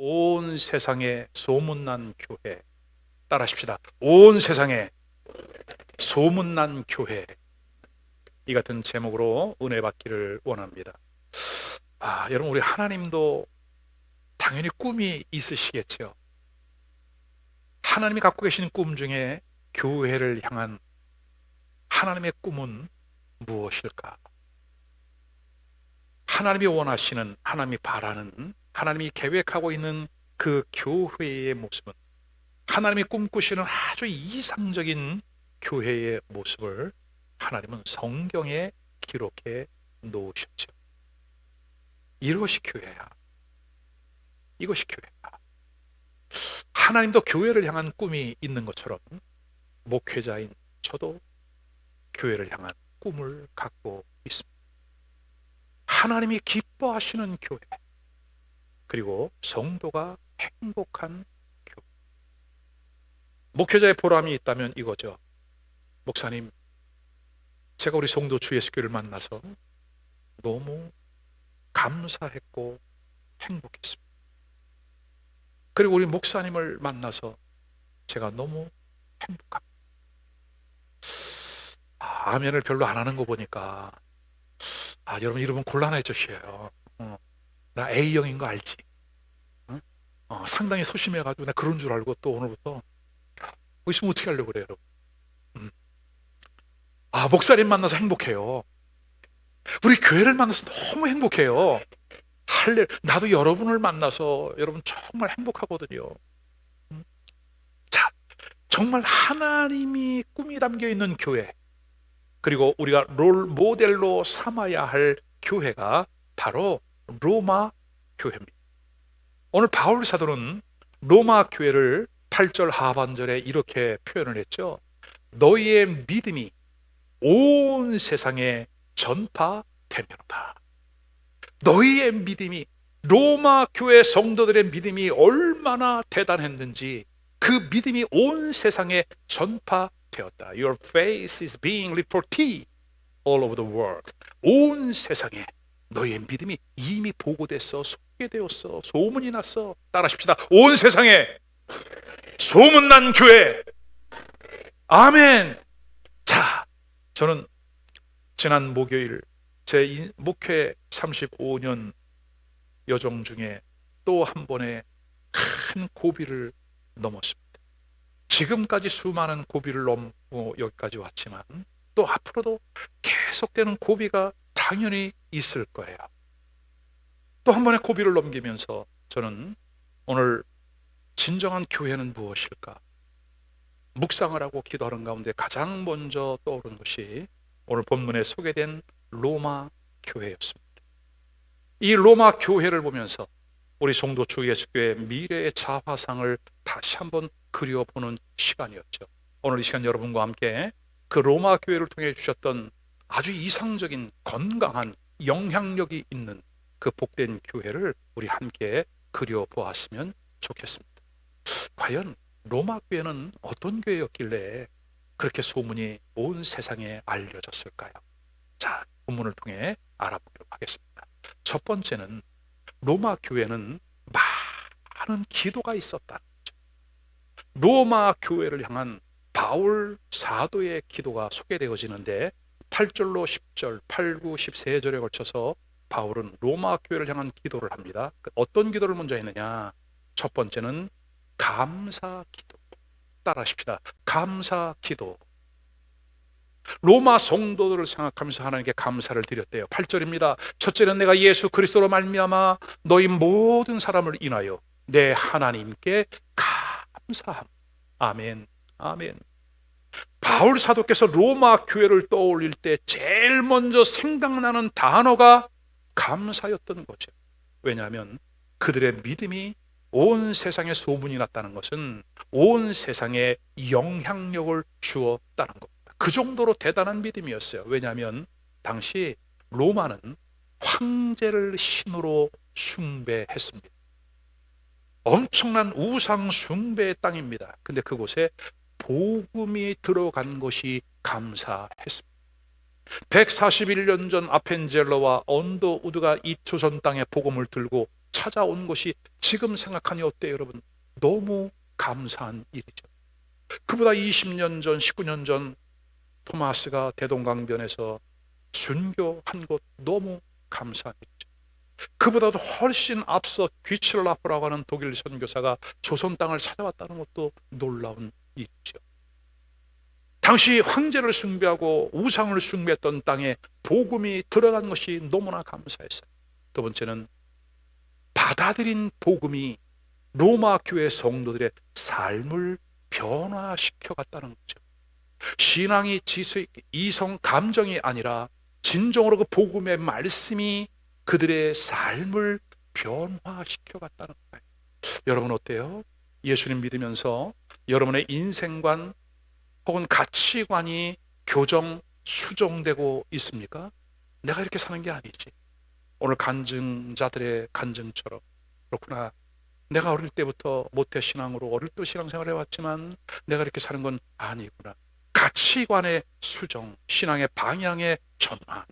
온 세상에 소문난 교회. 따라하십시다. 온 세상에 소문난 교회. 이 같은 제목으로 은혜 받기를 원합니다. 여러분, 우리 하나님도 당연히 꿈이 있으시겠죠. 하나님이 갖고 계신 꿈 중에 교회를 향한 하나님의 꿈은 무엇일까? 하나님이 원하시는, 하나님이 바라는, 하나님이 계획하고 있는 그 교회의 모습은, 하나님이 꿈꾸시는 아주 이상적인 교회의 모습을 하나님은 성경에 기록해 놓으셨죠. 이것이 교회야. 이것이 교회야. 하나님도 교회를 향한 꿈이 있는 것처럼 목회자인 저도 교회를 향한 꿈을 갖고 있습니다. 하나님이 기뻐하시는 교회, 그리고 성도가 행복한 교회. 목회자의 보람이 있다면 이거죠. 목사님, 제가 우리 성도 주 예수교회를 만나서 너무 감사했고 행복했습니다. 그리고 우리 목사님을 만나서 제가 너무 행복합니다. 아멘을 별로 안 하는 거 보니까 여러분 이러면 곤란해지셔요. 나 A형인 거 알지? 상당히 소심해가지고 나 그런 줄 알고 또 오늘부터 있으면 어떻게 하려고 그래요, 여러분? 목사님 만나서 행복해요. 우리 교회를 만나서 너무 행복해요. 나도 여러분을 만나서 여러분 정말 행복하거든요. 자, 정말 하나님이 꿈이 담겨 있는 교회, 그리고 우리가 롤 모델로 삼아야 할 교회가 바로 로마 교회입니다. 오늘 바울 사도는 로마 교회를 8절 하반절에 이렇게 표현을 했죠. 너희의 믿음이 온 세상에 전파되면다. 너희의 믿음이, 로마 교회 성도들의 믿음이 얼마나 대단했는지 그 믿음이 온 세상에 전파되었다. Your faith is being reported all over the world. 온 세상에 너희의 믿음이 이미 보고됐어, 소개되었어, 소문이 났어. 따라하십시다. 온 세상에 소문난 교회. 아멘. 자, 저는 지난 목요일 제 목회 35년 여정 중에 또 한 번의 큰 고비를 넘었습니다. 지금까지 수많은 고비를 넘고 여기까지 왔지만 또 앞으로도 계속되는 고비가 당연히 있을 거예요. 또 한 번의 고비를 넘기면서 저는 오늘 진정한 교회는 무엇일까? 묵상을 하고 기도하는 가운데 가장 먼저 떠오른 것이 오늘 본문에 소개된 로마 교회였습니다. 이 로마 교회를 보면서 우리 성도 주 예수교회의 미래의 자화상을 다시 한번 그려보는 시간이었죠. 오늘 이 시간 여러분과 함께 그 로마 교회를 통해 주셨던 아주 이상적인 건강한 영향력이 있는 그 복된 교회를 우리 함께 그려보았으면 좋겠습니다. 과연 로마 교회는 어떤 교회였길래 그렇게 소문이 온 세상에 알려졌을까요? 자, 본문을 통해 알아보도록 하겠습니다. 첫 번째는 로마 교회는 많은 기도가 있었다는 거죠. 로마 교회를 향한 바울 사도의 기도가 소개되어지는데 8절로 10절, 8, 9, 13절에 걸쳐서 바울은 로마 교회를 향한 기도를 합니다. 어떤 기도를 먼저 했느냐? 첫 번째는 감사 기도. 따라하십시다. 감사 기도. 로마 성도들을 생각하면서 하나님께 감사를 드렸대요. 8절입니다. 첫째는 내가 예수 그리스도로 말미암아 너희 모든 사람을 인하여 내 하나님께 감사함. 아멘. 아멘. 바울 사도께서 로마 교회를 떠올릴 때 제일 먼저 생각나는 단어가 감사였던 거죠. 왜냐하면 그들의 믿음이 온 세상에 소문이 났다는 것은 온 세상에 영향력을 주었다는 겁니다. 그 정도로 대단한 믿음이었어요. 왜냐하면 당시 로마는 황제를 신으로 숭배했습니다. 엄청난 우상 숭배의 땅입니다. 근데 그곳에 복음이 들어간 것이 감사했습니다. 141년 전 아펜젤러와 언더 우드가 이 조선 땅에 복음을 들고 찾아온 것이 지금 생각하니 어때요, 여러분? 너무 감사한 일이죠. 그보다 20년 전, 19년 전 토마스가 대동강변에서 순교한 것 너무 감사한 일이죠. 그보다도 훨씬 앞서 귀칠라프라고 하는 독일 선교사가 조선 땅을 찾아왔다는 것도 놀라운 일이죠. 당시 황제를 숭배하고 우상을 숭배했던 땅에 복음이 들어간 것이 너무나 감사했어요. 두 번째는 받아들인 복음이 로마 교회 성도들의 삶을 변화시켜 갔다는 거죠. 신앙이 지식, 이성, 감정이 아니라 진정으로 그 복음의 말씀이 그들의 삶을 변화시켜 갔다는 거예요. 여러분 어때요? 예수님 믿으면서 여러분의 인생관 혹은 가치관이 교정, 수정되고 있습니까? 내가 이렇게 사는 게 아니지. 오늘 간증자들의 간증처럼, 그렇구나, 내가 어릴 때부터 모태신앙으로 어릴 때 신앙생활을 해왔지만 내가 이렇게 사는 건 아니구나. 가치관의 수정, 신앙의 방향의 전환.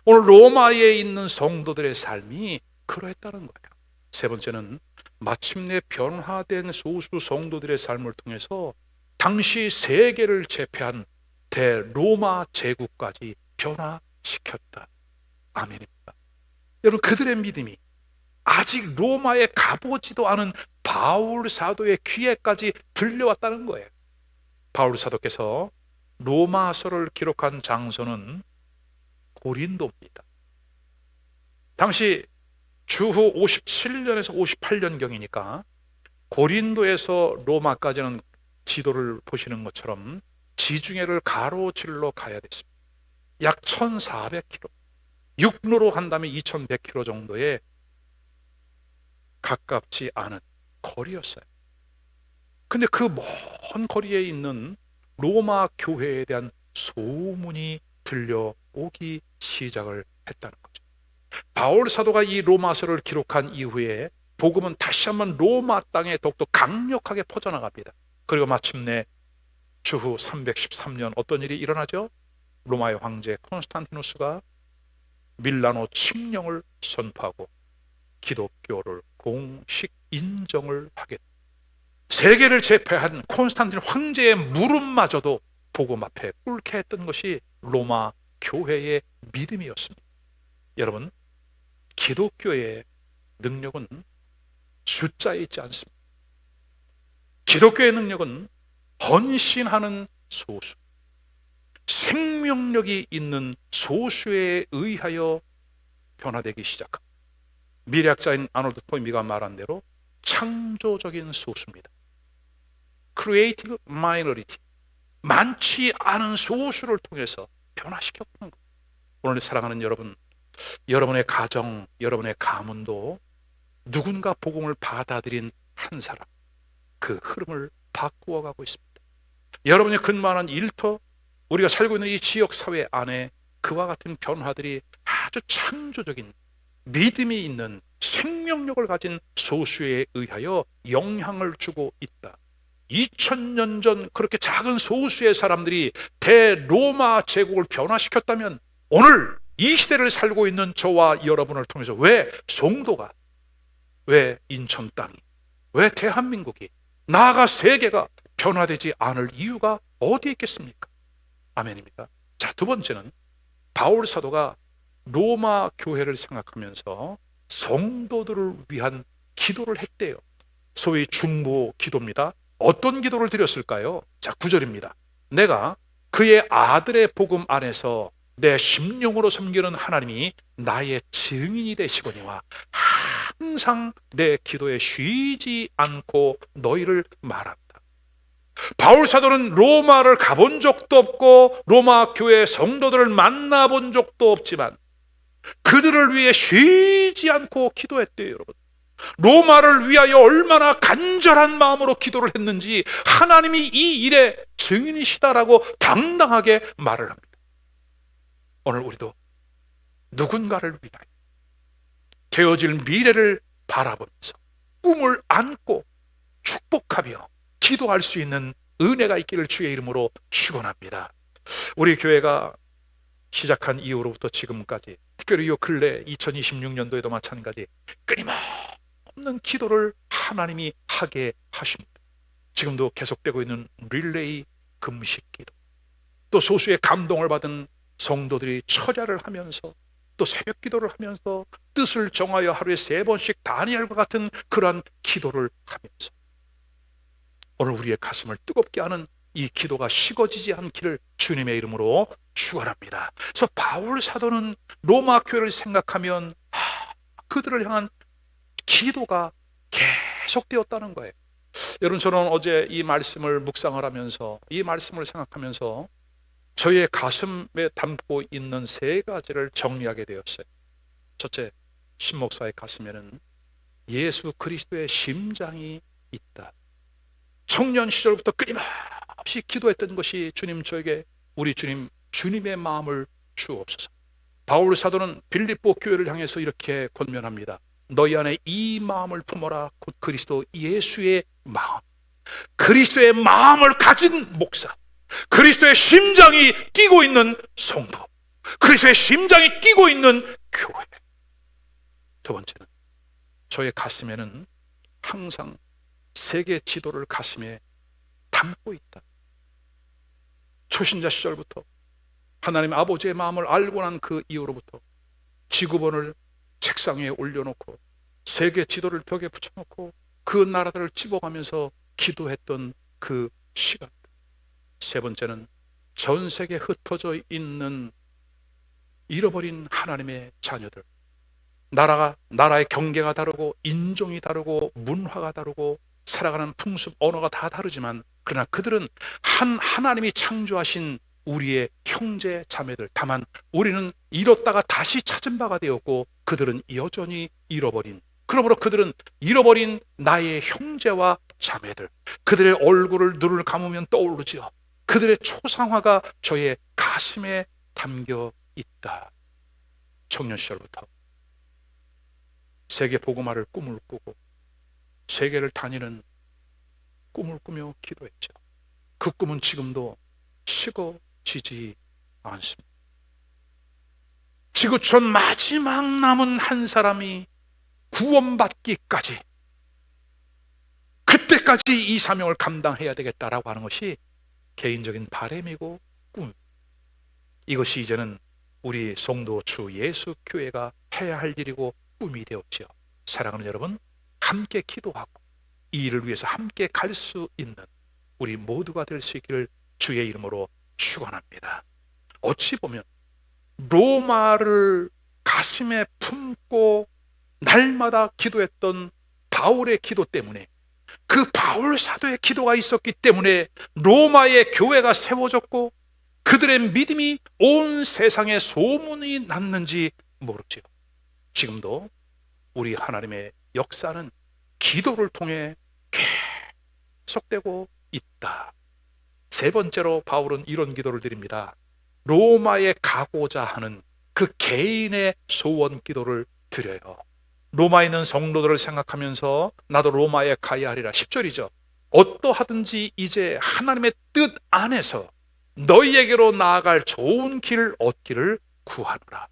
오늘 로마에 있는 성도들의 삶이 그러했다는 거예요. 세 번째는 마침내 변화된 소수 성도들의 삶을 통해서 당시 세계를 제패한 대로마 제국까지 변화시켰다. 아멘입니다. 여러분, 그들의 믿음이 아직 로마에 가보지도 않은 바울 사도의 귀에까지 들려왔다는 거예요. 바울 사도께서 로마서를 기록한 장소는 고린도입니다. 당시 주후 57년에서 58년경이니까 고린도에서 로마까지는 지도를 보시는 것처럼 지중해를 가로질러 가야 됐습니다. 약 1400km, 육로로 간다면 2100km 정도의 가깝지 않은 거리였어요. 근데 그 먼 거리에 있는 로마 교회에 대한 소문이 들려오기 시작을 했다는 거죠. 바울 사도가 이 로마서를 기록한 이후에 복음은 다시 한번 로마 땅에 더욱더 강력하게 퍼져나갑니다. 그리고 마침내 주후 313년 어떤 일이 일어나죠? 로마의 황제 콘스탄티누스가 밀라노 칙령을 선포하고 기독교를 공식 인정을 하게 됩니다. 세계를 제패한 콘스탄틴 황제의 무릎마저도 복음 앞에 꿇게 했던 것이 로마 교회의 믿음이었습니다. 여러분, 기독교의 능력은 숫자에 있지 않습니다. 기독교의 능력은 헌신하는 소수, 생명력이 있는 소수에 의하여 변화되기 시작합니다. 미래학자인 아놀드 토인비가 말한 대로 창조적인 소수입니다. Creative minority, 많지 않은 소수를 통해서 변화시켜보는 것. 오늘 사랑하는 여러분, 여러분의 가정, 여러분의 가문도 누군가 복음을 받아들인 한 사람, 그 흐름을 바꾸어가고 있습니다. 여러분이 근무하는 일터, 우리가 살고 있는 이 지역사회 안에 그와 같은 변화들이 아주 창조적인 믿음이 있는 생명력을 가진 소수에 의하여 영향을 주고 있다. 2000년 전 그렇게 작은 소수의 사람들이 대로마 제국을 변화시켰다면 오늘 이 시대를 살고 있는 저와 여러분을 통해서 왜 송도가, 왜 인천 땅이, 왜 대한민국이, 나아가 세계가 변화되지 않을 이유가 어디에 있겠습니까? 아멘입니다. 자, 두 번째는 바울 사도가 로마 교회를 생각하면서 성도들을 위한 기도를 했대요. 소위 중보 기도입니다. 어떤 기도를 드렸을까요? 자, 9절입니다. 내가 그의 아들의 복음 안에서 내 심령으로 섬기는 하나님이 나의 증인이 되시거니와 항상 내 기도에 쉬지 않고 너희를 말한다. 바울 사도는 로마를 가본 적도 없고 로마 교회 성도들을 만나본 적도 없지만 그들을 위해 쉬지 않고 기도했대요. 여러분, 로마를 위하여 얼마나 간절한 마음으로 기도를 했는지 하나님이 이 일의 증인이시다라고 당당하게 말을 합니다. 오늘 우리도 누군가를 위하여 되어질 미래를 바라보면서 꿈을 안고 축복하며 기도할 수 있는 은혜가 있기를 주의 이름으로 축원합니다. 우리 교회가 시작한 이후로부터 지금까지, 특별히 이 근래 2026년도에도 마찬가지 끊임없는 기도를 하나님이 하게 하십니다. 지금도 계속되고 있는 릴레이 금식 기도, 또 소수의 감동을 받은 성도들이 철야를 하면서 또 새벽 기도를 하면서 뜻을 정하여 하루에 3번씩 다니엘과 같은 그러한 기도를 하면서 오늘 우리의 가슴을 뜨겁게 하는 이 기도가 식어지지 않기를 주님의 이름으로 축원합니다. 그래서 바울 사도는 로마 교회를 생각하면 그들을 향한 기도가 계속되었다는 거예요. 여러분, 저는 어제 이 말씀을 묵상을 하면서, 이 말씀을 생각하면서 저의 가슴에 담고 있는 3가지를 정리하게 되었어요. 첫째, 신목사의 가슴에는 예수 그리스도의 심장이 있다. 청년 시절부터 끊임없이 기도했던 것이 주님, 저에게 우리 주님의 마음을 주옵소서. 바울 사도는 빌립보 교회를 향해서 이렇게 권면합니다. 너희 안에 이 마음을 품어라. 곧 그리스도 예수의 마음. 그리스도의 마음을 가진 목사, 그리스도의 심장이 뛰고 있는 성도, 그리스도의 심장이 뛰고 있는 교회. 두 번째는 저의 가슴에는 항상 세계 지도를 가슴에 담고 있다. 초신자 시절부터 하나님 아버지의 마음을 알고 난 그 이후로부터 지구본을 책상 위에 올려놓고 세계 지도를 벽에 붙여놓고 그 나라들을 집어가면서 기도했던 그 시간. 세 번째는 전 세계에 흩어져 있는 잃어버린 하나님의 자녀들, 나라의 경계가 다르고 인종이 다르고 문화가 다르고 살아가는 풍습, 언어가 다 다르지만 그러나 그들은 하나님이 창조하신 우리의 형제 자매들. 다만 우리는 잃었다가 다시 찾은 바가 되었고 그들은 여전히 잃어버린, 그러므로 그들은 잃어버린 나의 형제와 자매들, 그들의 얼굴을 눈을 감으면 떠오르지요. 그들의 초상화가 저의 가슴에 담겨 있다. 청년 시절부터 세계 복음화를 꿈을 꾸고 세계를 다니는 꿈을 꾸며 기도했죠. 그 꿈은 지금도 식어지지 않습니다. 지구촌 마지막 남은 한 사람이 구원받기까지, 그때까지 이 사명을 감당해야 되겠다라고 하는 것이 개인적인 바람이고 꿈. 이것이 이제는 우리 성도 주 예수 교회가 해야 할 일이고 꿈이 되었지요. 사랑하는 여러분, 함께 기도하고 이 일을 위해서 함께 갈 수 있는 우리 모두가 될 수 있기를 주의 이름으로 축원합니다. 어찌 보면 로마를 가슴에 품고 날마다 기도했던 바울의 기도 때문에, 그 바울 사도의 기도가 있었기 때문에 로마의 교회가 세워졌고 그들의 믿음이 온 세상에 소문이 났는지 모르지요. 지금도 우리 하나님의 역사는 기도를 통해 계속되고 있다. 세 번째로 바울은 이런 기도를 드립니다. 로마에 가고자 하는 그 개인의 소원 기도를 드려요. 로마에 있는 성도들을 생각하면서 나도 로마에 가야 하리라. 10절이죠. 어떠하든지 이제 하나님의 뜻 안에서 너희에게로 나아갈 좋은 길을 얻기를 구하노라.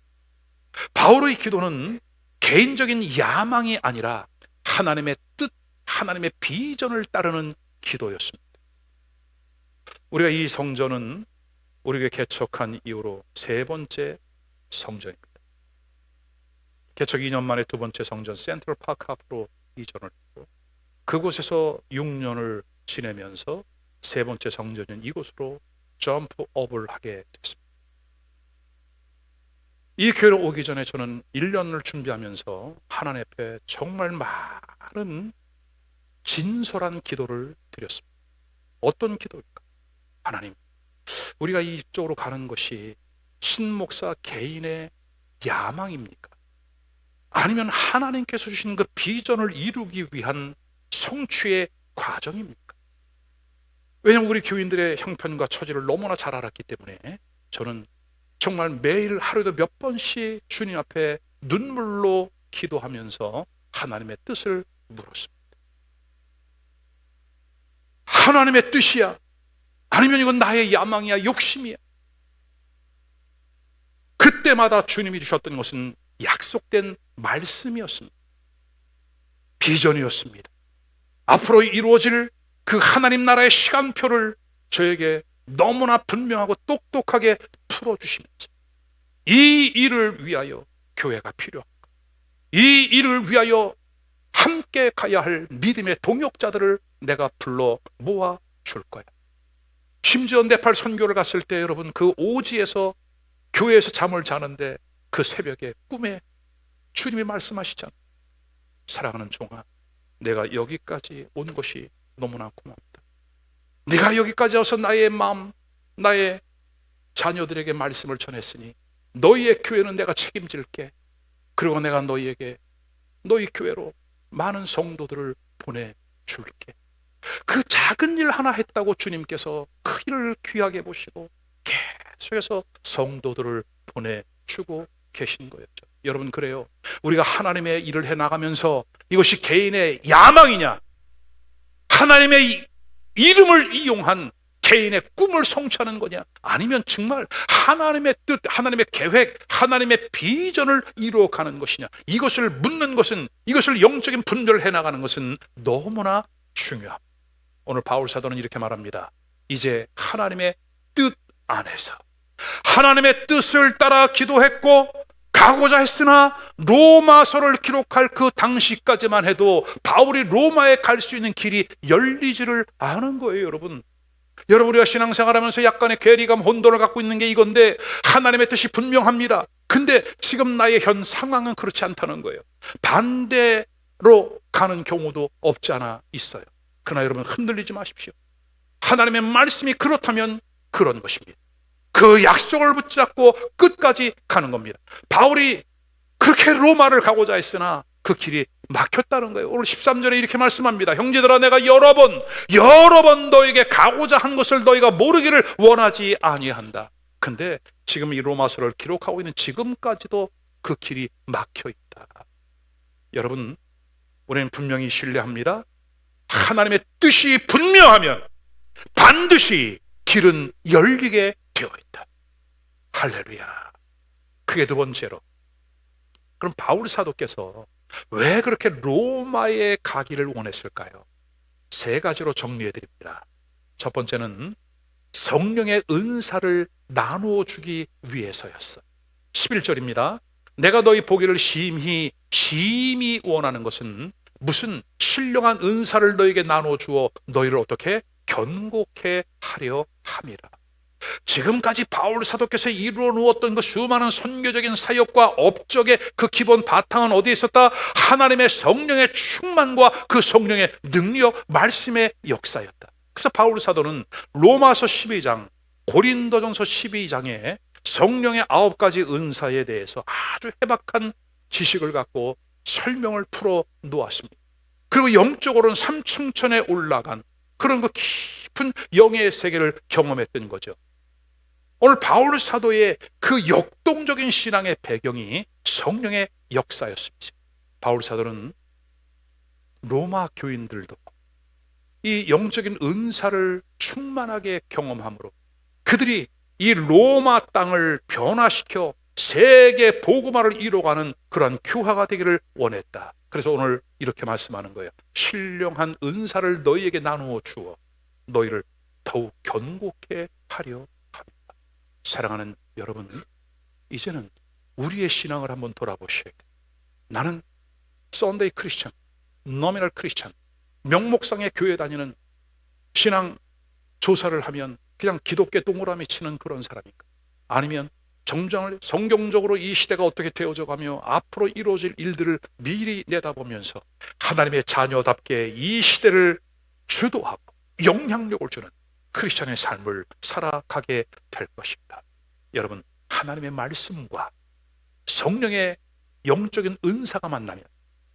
바울의 기도는 개인적인 야망이 아니라 하나님의 뜻, 하나님의 비전을 따르는 기도였습니다. 우리가 이 성전은 우리에게 개척한 이후로 3번째 성전입니다. 개척 2년 만에 2번째 성전 센트럴 파크 앞으로 이전을 했고 그곳에서 6년을 지내면서 3번째 성전인 이곳으로 점프업을 하게 됐습니다. 이 교회로 오기 전에 저는 1년을 준비하면서 하나님 앞에 정말 많은 진솔한 기도를 드렸습니다. 어떤 기도일까? 하나님, 우리가 이쪽으로 가는 것이 신목사 개인의 야망입니까? 아니면 하나님께서 주신 그 비전을 이루기 위한 성취의 과정입니까? 왜냐하면 우리 교인들의 형편과 처지를 너무나 잘 알았기 때문에 저는 정말 매일 하루에도 몇 번씩 주님 앞에 눈물로 기도하면서 하나님의 뜻을 물었습니다. 하나님의 뜻이야? 아니면 이건 나의 야망이야, 욕심이야? 그때마다 주님이 주셨던 것은 약속된 말씀이었습니다. 비전이었습니다. 앞으로 이루어질 그 하나님 나라의 시간표를 저에게 너무나 분명하고 똑똑하게 풀어주시면서 이 일을 위하여 교회가 필요하고 이 일을 위하여 함께 가야 할 믿음의 동역자들을 내가 불러 모아 줄 거야. 심지어 네팔 선교를 갔을 때 여러분, 그 오지에서 교회에서 잠을 자는데 그 새벽에 꿈에 주님이 말씀하시잖아요. 사랑하는 종아, 내가 여기까지 온 것이 너무나 고맙다. 네가 여기까지 와서 나의 마음, 나의 자녀들에게 말씀을 전했으니 너희의 교회는 내가 책임질게. 그리고 내가 너희에게 너희 교회로 많은 성도들을 보내줄게. 그 작은 일 하나 했다고 주님께서 그 일을 귀하게 보시고 계속해서 성도들을 보내주고 계신 거였죠. 여러분, 그래요. 우리가 하나님의 일을 해나가면서 이것이 개인의 야망이냐, 하나님의 이름을 이용한 개인의 꿈을 성취하는 거냐, 아니면 정말 하나님의 뜻, 하나님의 계획, 하나님의 비전을 이루어가는 것이냐, 이것을 묻는 것은, 이것을 영적인 분별을 해나가는 것은 너무나 중요합니다. 오늘 바울 사도는 이렇게 말합니다. 이제 하나님의 뜻 안에서 하나님의 뜻을 따라 기도했고 가고자 했으나 로마서를 기록할 그 당시까지만 해도 바울이 로마에 갈 수 있는 길이 열리지를 않은 거예요. 여러분, 우리가 신앙생활하면서 약간의 괴리감, 혼돈을 갖고 있는 게 이건데 하나님의 뜻이 분명합니다. 근데 지금 나의 현 상황은 그렇지 않다는 거예요. 반대로 가는 경우도 없지 않아 있어요. 그러나 여러분, 흔들리지 마십시오. 하나님의 말씀이 그렇다면 그런 것입니다. 그 약속을 붙잡고 끝까지 가는 겁니다. 바울이 그렇게 로마를 가고자 했으나 그 길이 막혔다는 거예요. 오늘 13절에 이렇게 말씀합니다. 형제들아, 내가 여러 번 너에게 가고자 한 것을 너희가 모르기를 원하지 아니한다. 근데 지금 이 로마서를 기록하고 있는 지금까지도 그 길이 막혀 있다. 여러분, 우리는 분명히 신뢰합니다. 하나님의 뜻이 분명하면 반드시 길은 열리게 되어 있다. 할렐루야. 그게 두 번째로, 그럼 바울 사도께서 왜 그렇게 로마에 가기를 원했을까요? 세 가지로 정리해 드립니다. 첫 번째는 성령의 은사를 나누어 주기 위해서였어요. 11절입니다. 내가 너희 보기를 심히 원하는 것은 무슨 신령한 은사를 너에게 나누어 주어 너희를 어떻게 견고케 하려 함이라. 지금까지 바울 사도께서 이루어 놓았던 그 수많은 선교적인 사역과 업적의 그 기본 바탕은 어디에 있었다? 하나님의 성령의 충만과 그 성령의 능력, 말씀의 역사였다. 그래서 바울 사도는 로마서 12장, 고린도전서 12장에 성령의 9가지 은사에 대해서 아주 해박한 지식을 갖고 설명을 풀어 놓았습니다. 그리고 영적으로는 삼층천에 올라간 그런 그 깊은 영의 세계를 경험했던 거죠. 오늘 바울 사도의 그 역동적인 신앙의 배경이 성령의 역사였습니다. 바울 사도는 로마 교인들도 이 영적인 은사를 충만하게 경험함으로 그들이 이 로마 땅을 변화시켜 세계 복음화를 이루어가는 그러한 교화가 되기를 원했다. 그래서 오늘 이렇게 말씀하는 거예요. 신령한 은사를 너희에게 나누어 주어 너희를 더욱 견고케 하려 합니다. 사랑하는 여러분, 이제는 우리의 신앙을 한번 돌아보셔야 돼요. 나는 썬데이 크리스천, 노미널 크리스천, 명목상의 교회 다니는 신앙 조사를 하면 그냥 기독교 동그라미 치는 그런 사람인가? 아니면 정정을 성경적으로 이 시대가 어떻게 되어져 가며 앞으로 이루어질 일들을 미리 내다보면서 하나님의 자녀답게 이 시대를 주도하고 영향력을 주는 크리스천의 삶을 살아가게 될 것입니다. 여러분, 하나님의 말씀과 성령의 영적인 은사가 만나면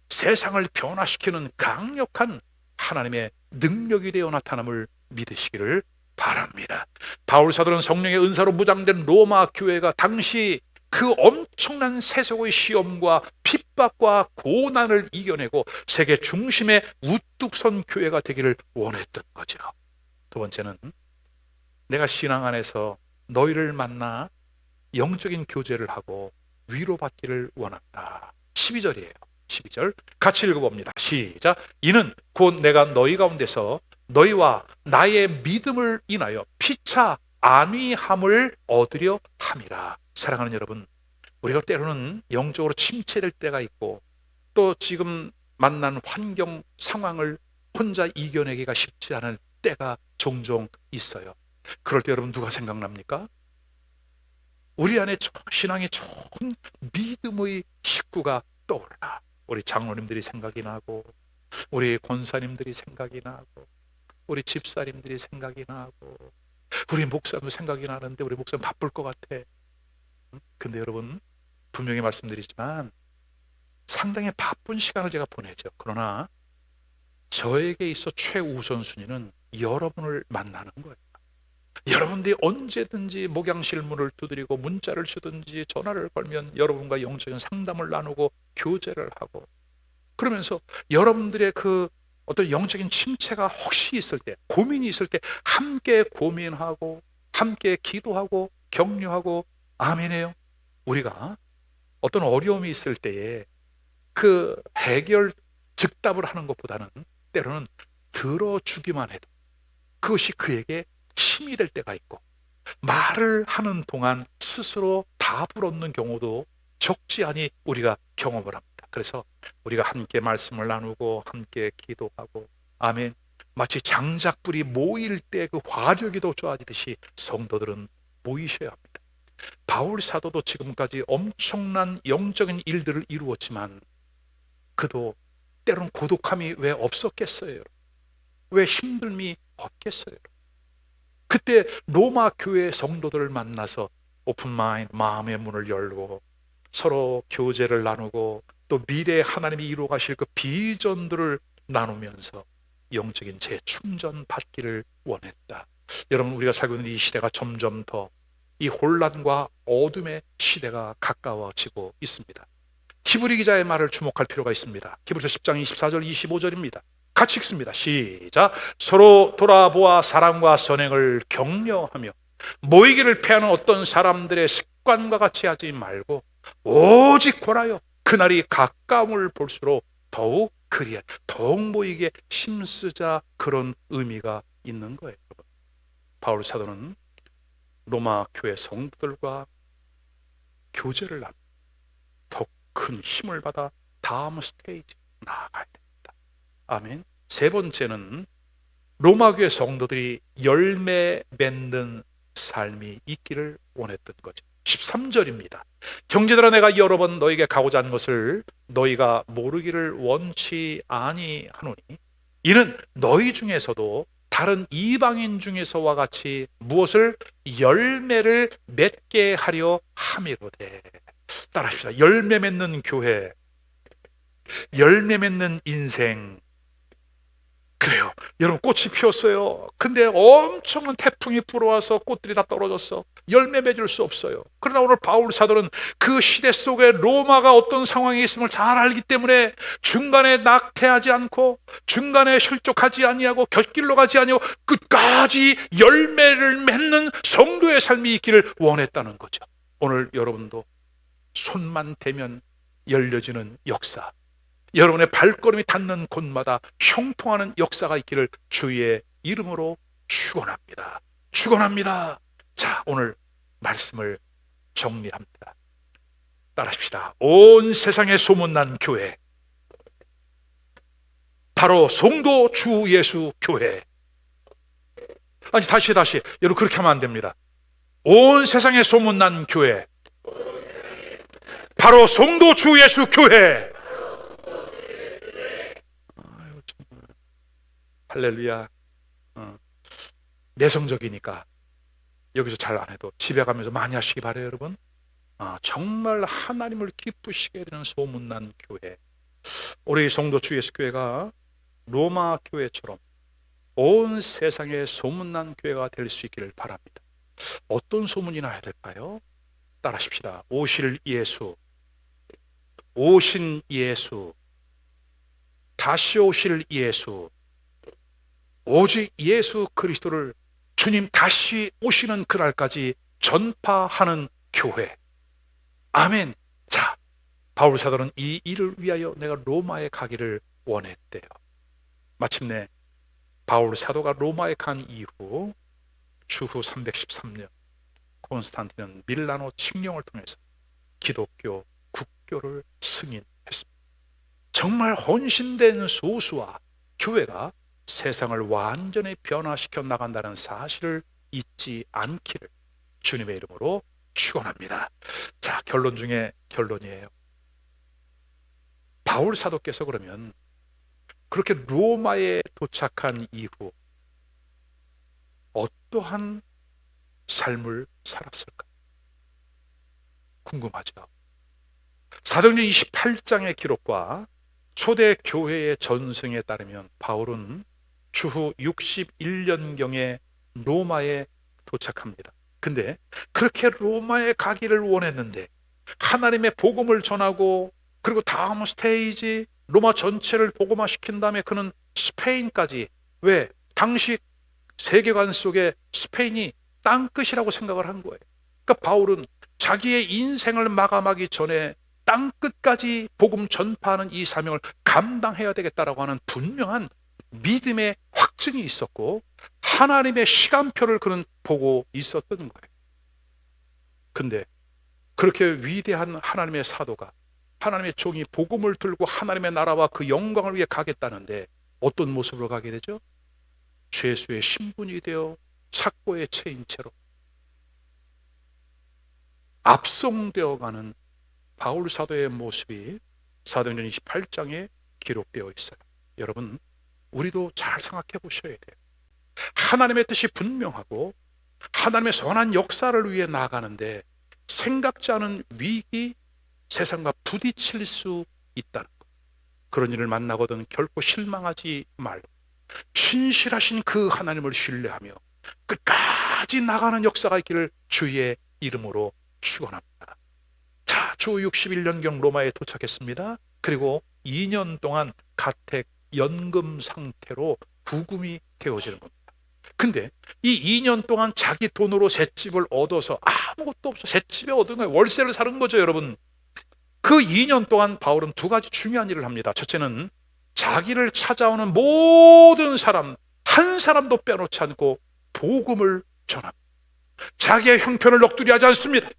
세상을 변화시키는 강력한 하나님의 능력이 되어 나타남을 믿으시기를 바랍니다. 바울 사도는 성령의 은사로 무장된 로마 교회가 당시 그 엄청난 세속의 시험과 핍박과 고난을 이겨내고 세계 중심의 우뚝 선 교회가 되기를 원했던 거죠. 두 번째는 내가 신앙 안에서 너희를 만나 영적인 교제를 하고 위로받기를 원한다. 12절이에요. 12절 같이 읽어봅니다. 시작. 이는 곧 내가 너희 가운데서 너희와 나의 믿음을 인하여 피차 안위함을 얻으려 함이라. 사랑하는 여러분, 우리가 때로는 영적으로 침체될 때가 있고 또 지금 만난 환경 상황을 혼자 이겨내기가 쉽지 않을 때가 종종 있어요. 그럴 때 여러분 누가 생각납니까? 우리 안에 신앙이 좋은 믿음의 식구가 떠올라. 우리 장로님들이 생각이 나고, 우리 권사님들이 생각이 나고, 우리 집사님들이 생각이 나고, 우리 목사도 생각이 나는데 우리 목사는 바쁠 것 같아. 근데 여러분, 분명히 말씀드리지만 상당히 바쁜 시간을 제가 보내죠. 그러나 저에게 있어 최우선순위는 여러분을 만나는 거예요. 여러분들이 언제든지 목양실 문을 두드리고 문자를 주든지 전화를 걸면 여러분과 영적인 상담을 나누고 교제를 하고, 그러면서 여러분들의 그 어떤 영적인 침체가 혹시 있을 때, 고민이 있을 때 함께 고민하고 함께 기도하고 격려하고. 아멘이에요. 우리가 어떤 어려움이 있을 때에 그 해결 즉답을 하는 것보다는 때로는 들어주기만 해도 그것이 그에게 힘이 될 때가 있고, 말을 하는 동안 스스로 답을 얻는 경우도 적지 않이 우리가 경험을 합니다. 그래서 우리가 함께 말씀을 나누고 함께 기도하고, 아멘, 마치 장작불이 모일 때 그 화력이 더 좋아지듯이 성도들은 모이셔야 합니다. 바울 사도도 지금까지 엄청난 영적인 일들을 이루었지만 그도 때로는 고독함이 왜 없었겠어요? 왜 힘듦이 없겠어요? 그때 로마 교회 성도들을 만나서 오픈 마인드, 마음의 문을 열고 서로 교제를 나누고 또 미래에 하나님이 이루어 가실 그 비전들을 나누면서 영적인 재충전 받기를 원했다. 여러분, 우리가 살고 있는 이 시대가 점점 더 이 혼란과 어둠의 시대가 가까워지고 있습니다. 히브리 기자의 말을 주목할 필요가 있습니다. 히브리서 10장 24절 25절입니다. 같이 읽습니다. 시작. 서로 돌아보아 사랑과 선행을 격려하며 모이기를 패하는 어떤 사람들의 습관과 같이 하지 말고 오직 권하여 그날이 가까움을 볼수록 더욱 그리하, 더욱 모이게 힘쓰자. 그런 의미가 있는 거예요. 바울 사도는 로마 교회 성도들과 교제를 나누고 더 큰 힘을 받아 다음 스테이지 나아가야 됩니다. 아멘. 세 번째는 로마 교회 성도들이 열매 맺는 삶이 있기를 원했던 거죠. 13절입니다. 형제들아, 내가 여러 번 너에게 가고자 하는 것을 너희가 모르기를 원치 아니하노니 이는 너희 중에서도 다른 이방인 중에서와 같이 무엇을 열매를 맺게 하려 함이로되. 따라합시다. 열매 맺는 교회, 열매 맺는 인생. 그래요. 여러분, 꽃이 피었어요. 근데 엄청난 태풍이 불어와서 꽃들이 다 떨어졌어. 열매 맺을 수 없어요. 그러나 오늘 바울 사도는 그 시대 속에 로마가 어떤 상황에 있음을 잘 알기 때문에 중간에 낙태하지 않고 중간에 실족하지 아니하고 곁길로 가지 아니하고 끝까지 열매를 맺는 성도의 삶이 있기를 원했다는 거죠. 오늘 여러분도 손만 대면 열려지는 역사, 여러분의 발걸음이 닿는 곳마다 형통하는 역사가 있기를 주의 이름으로 축원합니다. 축원합니다. 자, 오늘 말씀을 정리합니다. 따라합시다. 온 세상에 소문난 교회, 바로 성도 주 예수 교회. 아니, 다시 여러분, 그렇게 하면 안 됩니다. 온 세상에 소문난 교회, 바로 성도 주 예수 교회. 할렐루야. 내성적이니까 여기서 잘 안 해도 집에 가면서 많이 하시기 바래요, 여러분. 정말 하나님을 기쁘시게 되는 소문난 교회, 우리 성도 주 예수 교회가 로마 교회처럼 온 세상에 소문난 교회가 될 수 있기를 바랍니다. 어떤 소문이 나야 될까요? 따라하십시다. 오실 예수, 오신 예수, 다시 오실 예수, 오직 예수 그리스도를 주님 다시 오시는 그날까지 전파하는 교회. 아멘. 자, 바울 사도는 이 일을 위하여 내가 로마에 가기를 원했대요. 마침내 바울 사도가 로마에 간 이후 주후 313년 콘스탄틴은 밀라노 칙령을 통해서 기독교 국교를 승인했습니다. 정말 헌신된 소수와 교회가 세상을 완전히 변화시켜 나간다는 사실을 잊지 않기를 주님의 이름으로 축원합니다. 자, 결론 중에 결론이에요. 바울 사도께서 그러면 그렇게 로마에 도착한 이후 어떠한 삶을 살았을까? 궁금하죠. 사도행전 28장의 기록과 초대 교회의 전승에 따르면 바울은 주후 61년경에 로마에 도착합니다. 근데 그렇게 로마에 가기를 원했는데 하나님의 복음을 전하고 그리고 다음 스테이지 로마 전체를 복음화시킨 다음에 그는 스페인까지, 왜? 당시 세계관 속에 스페인이 땅끝이라고 생각을 한 거예요. 그러니까 바울은 자기의 인생을 마감하기 전에 땅끝까지 복음 전파하는 이 사명을 감당해야 되겠다라고 하는 분명한 믿음의 확증이 있었고 하나님의 시간표를 그는 보고 있었던 거예요. 근데 그렇게 위대한 하나님의 사도가, 하나님의 종이 복음을 들고 하나님의 나라와 그 영광을 위해 가겠다는데 어떤 모습으로 가게 되죠? 죄수의 신분이 되어 착고의 채인 채로 압송되어가는 바울 사도의 모습이 사도행전 28장에 기록되어 있어요. 여러분, 우리도 잘 생각해 보셔야 돼요. 하나님의 뜻이 분명하고 하나님의 선한 역사를 위해 나아가는데 생각지 않은 위기, 세상과 부딪힐 수 있다는 것. 그런 일을 만나거든 결코 실망하지 말고 신실하신 그 하나님을 신뢰하며 끝까지 나가는 역사가 있기를 주의 이름으로 축원합니다. 자, 주 61년경 로마에 도착했습니다. 그리고 2년 동안 가택 연금 상태로 부금이 되어지는 겁니다. 근데 이 2년 동안 자기 돈으로 셋집을 얻어서 아무것도 없어 셋집에 얻은 거예요. 월세를 사는 거죠, 여러분. 그 2년 동안 바울은 두 가지 중요한 일을 합니다. 첫째는 자기를 찾아오는 모든 사람 한 사람도 빼놓지 않고 복음을 전합니다. 자기의 형편을 넋두리 하지 않습니다.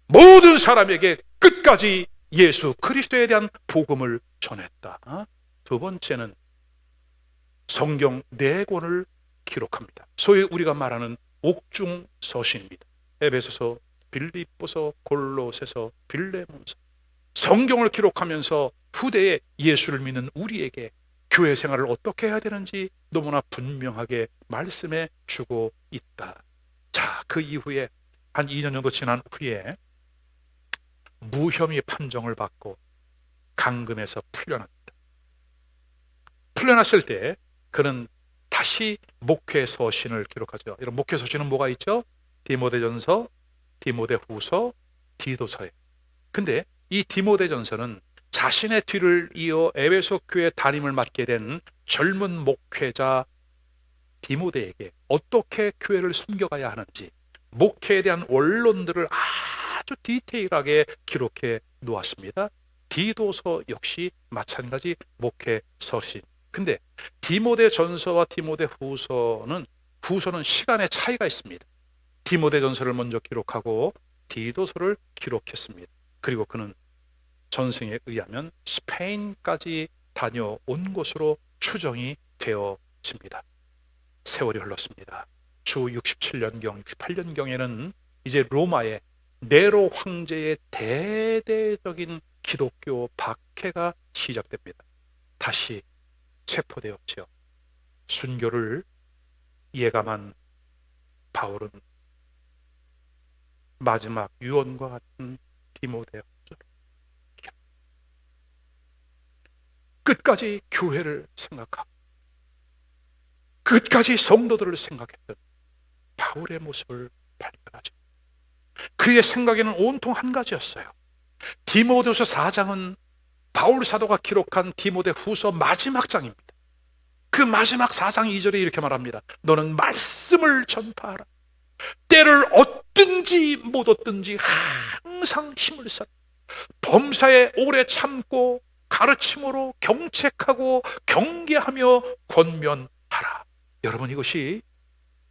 모든 사람에게 끝까지 예수 그리스도에 대한 복음을 전했다. 두 번째는 성경 4권을 기록합니다. 소위 우리가 말하는 옥중 서신입니다. 에베소서, 빌립보서, 골로새서, 빌레몬서. 성경을 기록하면서 후대에 예수를 믿는 우리에게 교회 생활을 어떻게 해야 되는지 너무나 분명하게 말씀해 주고 있다. 자, 그 이후에 한 2년 정도 지난 후에 무혐의 판정을 받고 감금에서 풀려납니다. 풀려났을 때 그는 다시 목회 서신을 기록하죠. 이런 목회 서신은 뭐가 있죠? 디모데전서, 디모데후서, 디도서예요. 근데 이 디모데전서는 자신의 뒤를 이어 에베소 교회 담임을 맡게 된 젊은 목회자 디모데에게 어떻게 교회를 섬겨가야 하는지 목회에 대한 원론들을 아주 디테일하게 기록해 놓았습니다. 디도서 역시 마찬가지 목회 서신. 근데 디모데전서와 디모데후서는 시간의 차이가 있습니다. 디모데전서를 먼저 기록하고 디도서를 기록했습니다. 그리고 그는 전승에 의하면 스페인까지 다녀온 것으로 추정이 되어집니다. 세월이 흘렀습니다. 주 67년경, 68년경에는 이제 로마의 네로 황제의 대대적인 기독교 박해가 시작됩니다. 다시 체포되었죠. 순교를 예감한 바울은 마지막 유언과 같은 디모데후서를 끝까지 교회를 생각하고 끝까지 성도들을 생각했던 바울의 모습을 발견하죠. 그의 생각에는 온통 한 가지였어요. 디모데후서 4장은 바울 사도가 기록한 디모데후서 마지막 장입니다. 그 마지막 4장 2절에 이렇게 말합니다. 너는 말씀을 전파하라. 때를 얻든지 못 얻든지 항상 힘을 써 범사에 오래 참고 가르침으로 경책하고 경계하며 권면하라. 여러분, 이것이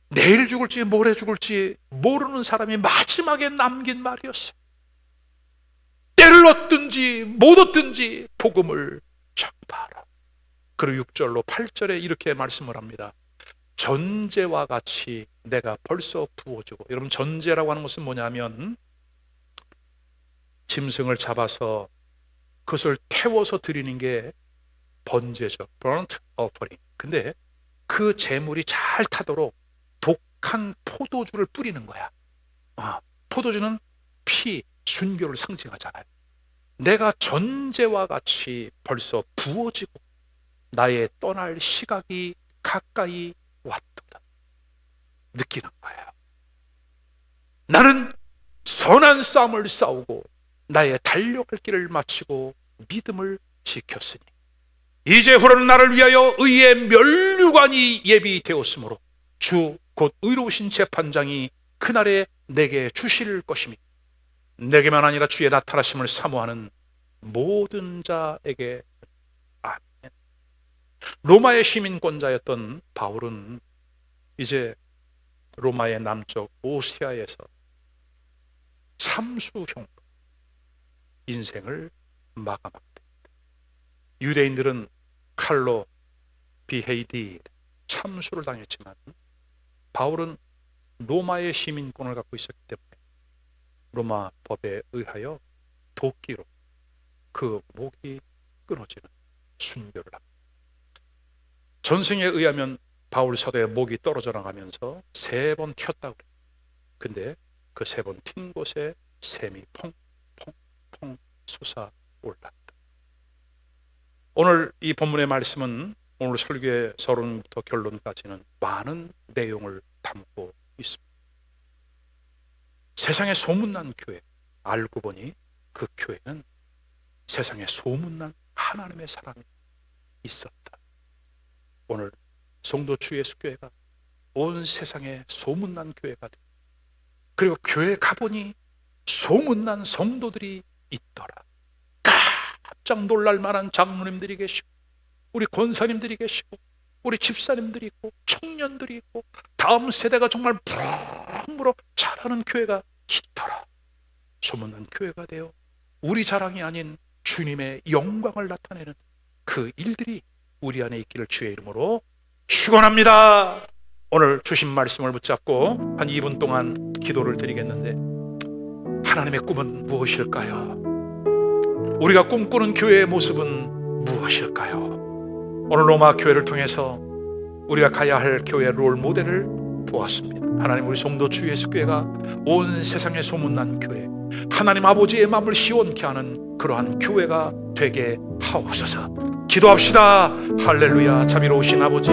내일 죽을지 모레 죽을지 모르는 사람이 마지막에 남긴 말이었어요. 때를 얻든지 못 얻든지 복음을 전파하라. 그리고 6절로 8절에 이렇게 말씀을 합니다. 전제와 같이 내가 벌써 부어주고. 여러분, 전제라고 하는 것은 뭐냐면 짐승을 잡아서 그것을 태워서 드리는 게 번제죠. burnt offering. 근데 그 제물이 잘 타도록 독한 포도주를 뿌리는 거야. 포도주는 피, 순교를 상징하잖아요. 내가 전제와 같이 벌써 부어지고 나의 떠날 시각이 가까이 왔도다 느끼는 거예요. 나는 선한 싸움을 싸우고 나의 달려갈 길을 마치고 믿음을 지켰으니 이제후로는 나를 위하여 의의 면류관이 예비되었으므로 주 곧 의로우신 재판장이 그날에 내게 주실 것이며 내게만 아니라 주의 나타나심을 사모하는 모든 자에게. 아멘. 로마의 시민권자였던 바울은 이제 로마의 남쪽 오스티아에서 참수형으로 인생을 마감하게 됩니다. 유대인들은 칼로 비헤이디 참수를 당했지만 바울은 로마의 시민권을 갖고 있었기 때문에 로마 법에 의하여 도끼로 그 목이 끊어지는 순교를 합니다. 전승에 의하면 바울 사도의 목이 떨어져 나가면서 3번 튀었다고 그래요. 근데 그 3번 튄 곳에 샘이 퐁퐁퐁 솟아 올랐다. 오늘 이 본문의 말씀은 오늘 설교의 서론부터 결론까지는 많은 내용을 담고 있습니다. 세상에 소문난 교회, 알고 보니 그 교회는 세상에 소문난 하나님의 사람이 있었다. 오늘 성도 주 예수교회가 온 세상에 소문난 교회가 되고, 그리고 교회 가보니 소문난 성도들이 있더라. 깜짝 놀랄 만한 장로님들이 계시고, 우리 권사님들이 계시고, 우리 집사님들이 있고, 청년들이 있고, 다음 세대가 정말 무럭무럭 자라는 교회가 있더라. 소문난 교회가 되어 우리 자랑이 아닌 주님의 영광을 나타내는 그 일들이 우리 안에 있기를 주의 이름으로 축원합니다. 오늘 주신 말씀을 붙잡고 한 2분 동안 기도를 드리겠는데, 하나님의 꿈은 무엇일까요? 우리가 꿈꾸는 교회의 모습은 무엇일까요? 오늘 로마 교회를 통해서 우리가 가야 할 교회의 롤 모델을 보았습니다. 하나님, 우리 성도 주 예수 교회가 온 세상에 소문난 교회, 하나님 아버지의 마음을 시원케 하는 그러한 교회가 되게 하옵소서. 기도합시다. 할렐루야. 자비로우신 아버지,